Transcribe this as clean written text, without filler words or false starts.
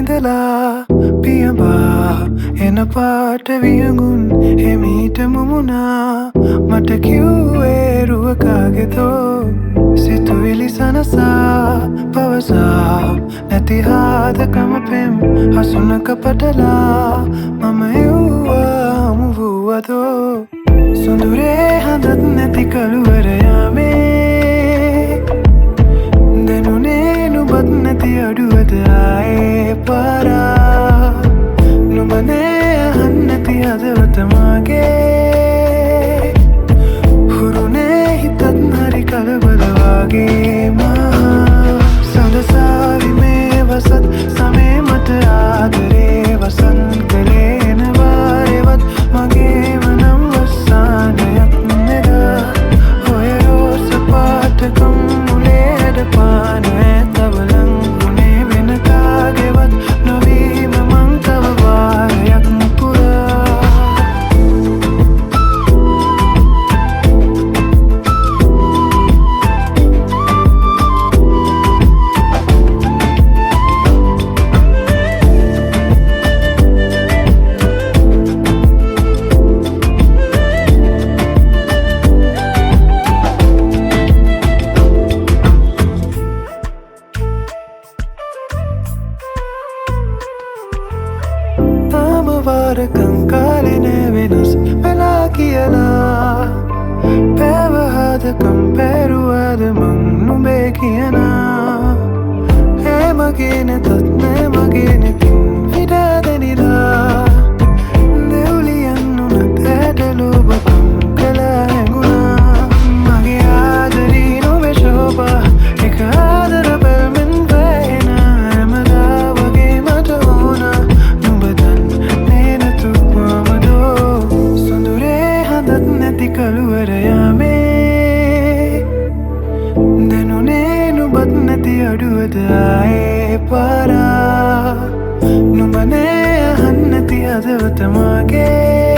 ඉඳලා පියඹා එන පාට වියඟුන් එමීට මුමුණා මට කිව්වේ රුවකාගෙතෝ සිතුවිලි සනසා පවසා නැති හාදකම පෙම් හසුනක පටලා මම එව්වා හමු වූවදෝ සොඳුරේ හඳත් නැති කළුවරයාමේ දැනුනේ නුබත් නැති අඩුවද ආයේ පාරා නුඹනේ අහන්න නැති හදවත මාගේ හුරුනේ හිතත් හරි කලබල වගේ මහා සඳසාවි මේ වසත් සමේ මට ආදරේ වසන් කළේ එන වාරෙවත් මගේම නම් වස්සානයක් නෙදා ඔය රෝස පාටකම් මුලේ හැඩ පාන ඇතවලං උනේ වෙන කාගෙවත් නොවීම මං තව වාරයක් පුරා වාරකං කාලෙන වෙනස් වෙලා කියලා පැවහදකම් පැරුවද මං නුඹේ කියනා ඒ මගේ නැතත් නෑ මගේ නැතින් විඩාදනිලා දෙව්ලියන් උනත් ඇට ලෝබකම් කලා හැඟුණා මගේ ආදරී නොවේ ශෝභා එක ආදර බැල්මෙන් වැහෙන හැමදා වගේ මට ඕනා නැති කළුවරයාමේ දැනුනේ නුබත් නැති අඩුවද ආයේ පාරා නුඹනේ අහන්න නැති හදවත මාගේ